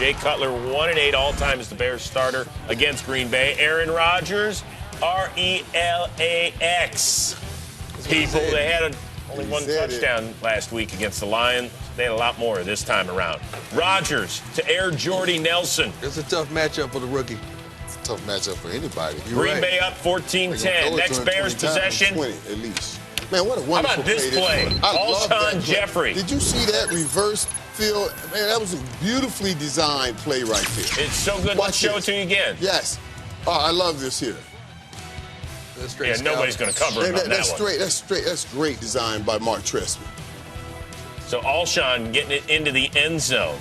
Jay Cutler, 1-8 all-time as the Bears starter against Green Bay. Aaron Rodgers, RELAX. People, they had only one touchdown last week against the Lions. They had a lot more this time around. Rodgers to Air Jordy Nelson. It's a tough matchup for the rookie. It's a tough matchup for anybody. Green Bay up 14-10. Next Bears possession. 20 at least. Man, what a wonderful How about this play? Alshon Jeffrey. Did you see that reverse field? Man, that was a beautifully designed play right there. It's so good. Let's show it to you again. Yes. Oh, I love this here. Yeah, nobody's going to cover him on that one. That's great design by Mark Trestman. So Alshon getting it into the end zone.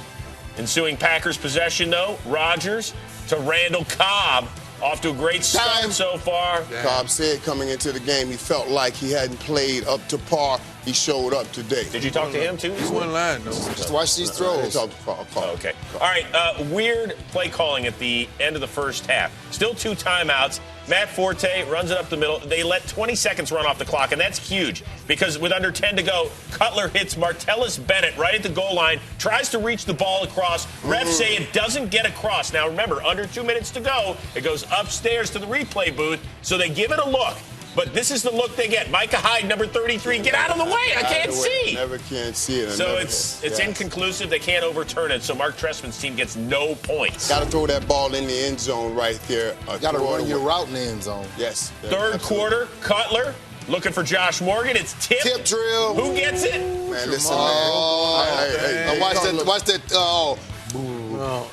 Ensuing Packers possession, though, Rodgers to Randall Cobb. Off to a great start so far. Cobb said coming into the game he felt like he hadn't played up to par. He showed up today. Did you talk to him, too? He's one line, though. Just watch these throws. Okay. All right, weird play calling at the end of the first half. Still 2 timeouts. Matt Forte runs it up the middle. They let 20 seconds run off the clock, and that's huge because with under 10 to go, Cutler hits Martellus Bennett right at the goal line, tries to reach the ball across. Refs say it doesn't get across. Now, remember, under 2 minutes to go, it goes upstairs to the replay booth, so they give it a look. But this is the look they get. Micah Hyde, number 33, get out of the way. I can't see. Never can see it. So it's inconclusive. They can't overturn it. So Mark Trestman's team gets no points. Got to throw that ball in the end zone right there. Got to run your route in the end zone. Yes. Third quarter, Cutler looking for Josh Morgan. It's tip. Tip drill. Who gets it? Man, listen, man. Watch that.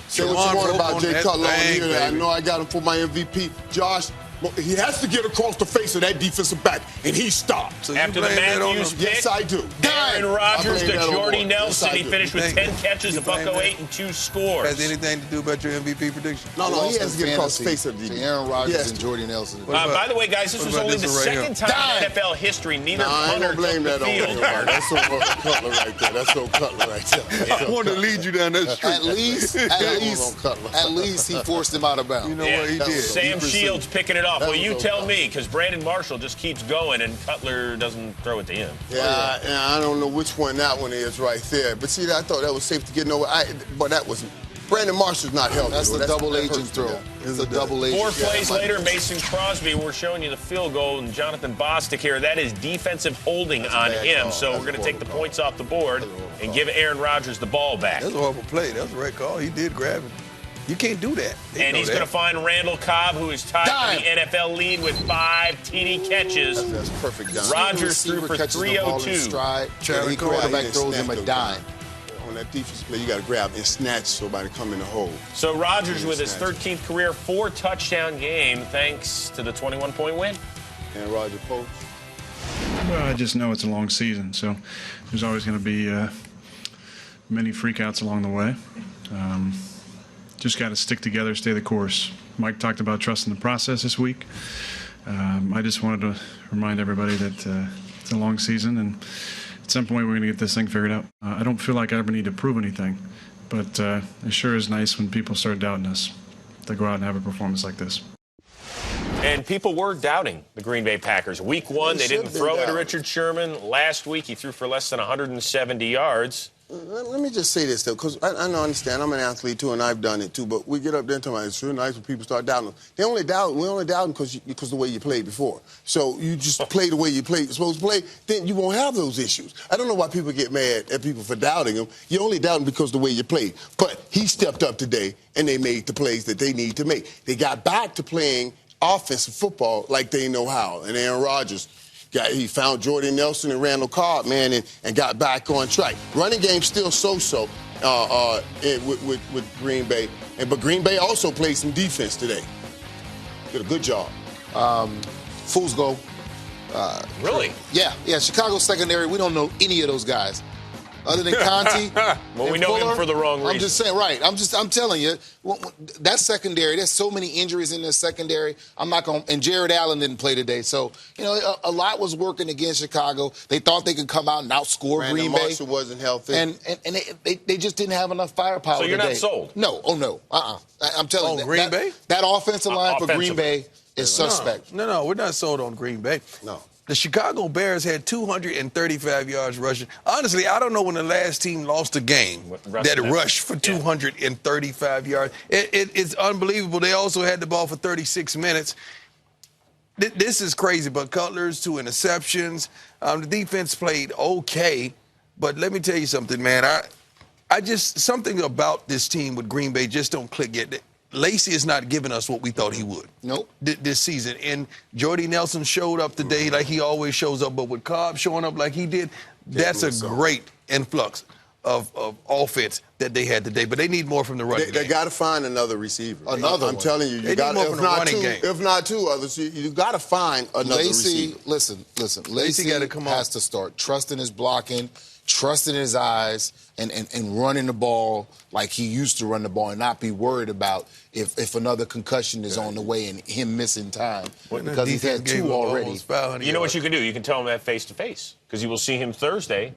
Say what you want about Jay Cutler on here. I know I got him for my MVP. Josh, he has to get across the face of that defensive back, and he stopped. So after the Matthews pick, yes, I do. Aaron Rodgers to Jordy Nelson. He finished with 10 catches, a buck 08, and 2 scores. Has anything to do about your MVP prediction? No, he has to get across the face of the defense. Aaron Rodgers and Jordy Nelson. By the way, guys, this was only the second time in NFL history neither punter took the field. That's so Cutler right there. That's so Cutler right there. I want to lead you down that street. At least he forced him out of bounds. You know what he did? Sam Shields picking it off. Well, you tell me, because Brandon Marshall just keeps going and Cutler doesn't throw it to him. Yeah, I don't know which one that one is right there. But see, I thought that was safe to get nowhere. But that wasn't. Brandon Marshall's not healthy. That's the double agent throw. It's a double agent. 4 plays later, Mason Crosby, we're showing you the field goal, and Jonathan Bostic here. That is defensive holding on him. So we're going to take the points off the board and give Aaron Rodgers the ball back. That's a horrible play. That was the right call. He did grab it. You can't do that. And he's going to find Randall Cobb, who is tied for the NFL lead with 5 TD catches. That's perfect. Rodgers threw for 302. Charlie quarterback throws him a dime. On that defense play, you got to grab and snatch somebody come in the hole. So Rodgers with his 13th career 4-touchdown game, thanks to the 21-point win. And Roger Post. Well, I just know it's a long season, so there's always going to be many freakouts along the way. Just got to stick together, stay the course. Mike talked about trusting the process this week. I just wanted to remind everybody that it's a long season, and at some point we're going to get this thing figured out. I don't feel like I ever need to prove anything, but it sure is nice when people start doubting us to go out and have a performance like this. And people were doubting the Green Bay Packers. Week 1, they didn't throw it to Richard Sherman. Last week, he threw for less than 170 yards. Let me just say this, though, because I understand. I'm an athlete, too, and I've done it, too. But we get up there and talk about it's real nice when people start doubting us. We only doubt them because of the way you played before. So you just play the way you're supposed to play, then you won't have those issues. I don't know why people get mad at people for doubting them. You only doubt them because of the way you played. But he stepped up today, and they made the plays that they need to make. They got back to playing offensive football like they know how. And Aaron Rodgers, he found Jordy Nelson and Randall Cobb, man, and got back on track. Running game still so-so with Green Bay. But Green Bay also played some defense today. Did a good job. Fool's goal. Really? Yeah. Chicago secondary, we don't know any of those guys. Other than Conti. Well, we know him for the wrong reason. I'm just saying, right. I'm telling you, that secondary, there's so many injuries in this secondary. And Jared Allen didn't play today. So, a lot was working against Chicago. They thought they could come out and outscore Green Bay. Marshall wasn't healthy. And they just didn't have enough firepower today. So you're not sold? No. Oh, no. I'm telling you. Green Bay? That offensive line for Green Bay is suspect. No, we're not sold on Green Bay. No. The Chicago Bears had 235 yards rushing. Honestly, I don't know when the last team lost a game that rushed for 235 yards. It's unbelievable. They also had the ball for 36 minutes. This is crazy, but Cutler's 2 interceptions. The defense played okay, but let me tell you something, man. I just, something about this team with Green Bay just don't click yet. Lacey is not giving us what we thought he would. Nope. This season. And Jordy Nelson showed up today like he always shows up, but with Cobb showing up like he did, that's a great influx of offense that they had today. But they need more from the running game. They got to find another receiver. I'm telling you, They need more from the running game. If not two others, you got to find another receiver. Listen. Lacey gotta come on. has to start trusting his blocking, trusting his eyes, and running the ball like he used to run the ball and not be worried about if another concussion is on the way and him missing time. Because he's had 2 already. You know what you can do? You can tell him that face-to-face because you will see him Thursday